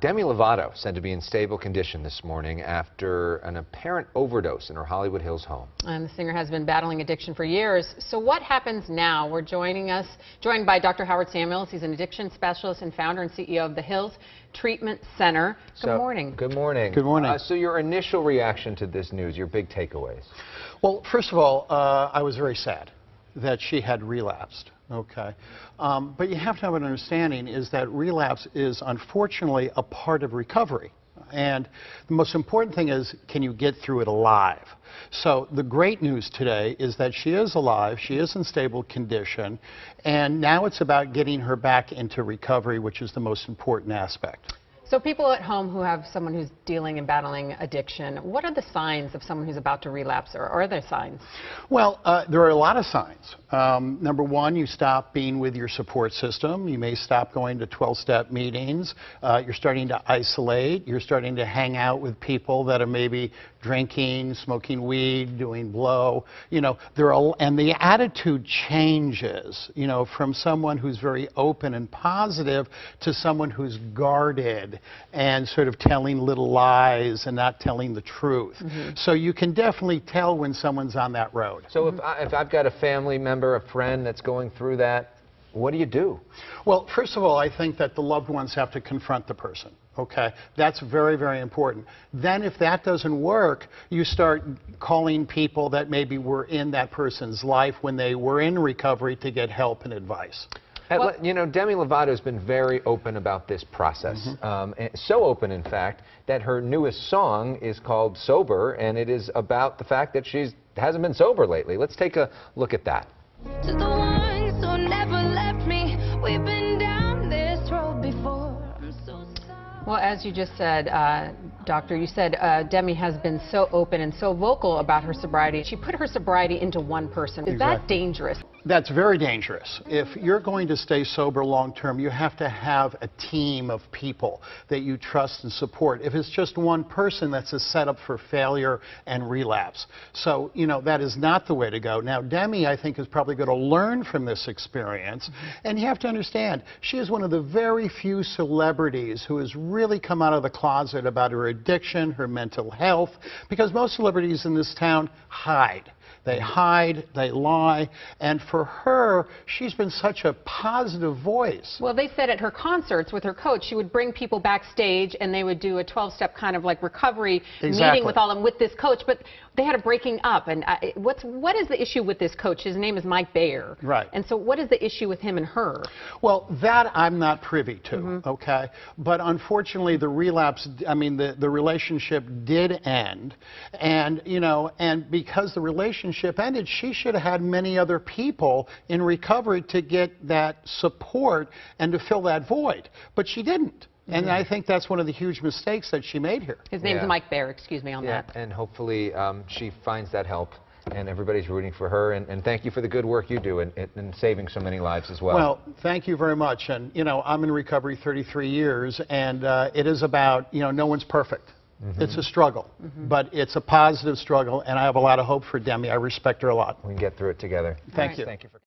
Demi Lovato said to be in stable condition this morning after an apparent overdose in her Hollywood Hills home. And the singer has been battling addiction for years. So what happens now? We're joined by Dr. Howard Samuels. He's an addiction specialist and founder and CEO of the Hills Treatment Center. Good morning. Good morning. Good morning. So your initial reaction to this news, your big takeaways? Well, first of all, I was very sad that she had relapsed. Okay. But you have to have an understanding is that relapse is unfortunately a part of recovery. And the most important thing is, can you get through it alive? So the great news today is that she is alive, she is in stable condition, and now it's about getting her back into recovery, which is the most important aspect. So people at home who have someone who's dealing and battling addiction, what are the signs of someone who's about to relapse, or are there signs? Well, there are a lot of signs. Number one, you stop being with your support system. You may stop going to 12-step meetings. You're starting to isolate. You're starting to hang out with people that are maybe drinking, smoking weed, doing blow. You know, and the attitude changes, you know, from someone who's very open and positive to someone who's guarded and sort of telling little lies and not telling the truth. So you can definitely tell when someone's on that road. So if I've got a family member, a friend that's going through that, what do you do? Well, first of all, I think that the loved ones have to confront the person. Okay, that's very, very important. Then if that doesn't work, you start calling people that maybe were in that person's life when they were in recovery to get help and advice. Well, you know, Demi Lovato has been very open about this process. So open, in fact, that her newest song is called Sober, and it is about the fact that she hasn't been sober lately. Let's take a look at that. To the ones who never left me, we've been down this road before. I'm so sorry. Well, as you just said, Doctor, you said Demi has been so open and so vocal about her sobriety. She put her sobriety into one person. Is that dangerous? That's very dangerous. If you're going to stay sober long term, you have to have a team of people that you trust and support. If it's just one person, that's a setup for failure and relapse. So, you know, that is not the way to go. Now, Demi, I think, is probably going to learn from this experience. And you have to understand, she is one of the very few celebrities who has really come out of the closet about her addiction, her mental health, because most celebrities in this town hide. They hide, they lie, and for her, she's been such a positive voice. Well, they said at her concerts with her coach, she would bring people backstage and they would do a 12-step kind of like recovery meeting with all of them with this coach, but they had a breaking up. And what is the issue with this coach? His name is Mike Bayer. Right. And so what is the issue with him and her? Well, that I'm not privy to, okay? But unfortunately, the relapse, I mean, the relationship did end. And, you know, and because the relationship ended, she should have had many other people in recovery to get that support and to fill that void. But she didn't. And I think that's one of the huge mistakes that she made here. His name's Mike Bayer, excuse me on that. And hopefully she finds that help. And everybody's rooting for her. And thank you for the good work you do in saving so many lives as well. Well, thank you very much. And, you know, I'm in recovery 33 years, and it is about, you know, no one's perfect. It's a struggle, but it's a positive struggle, and I have a lot of hope for Demi. I respect her a lot. We can get through it together. Thank you. Thank you for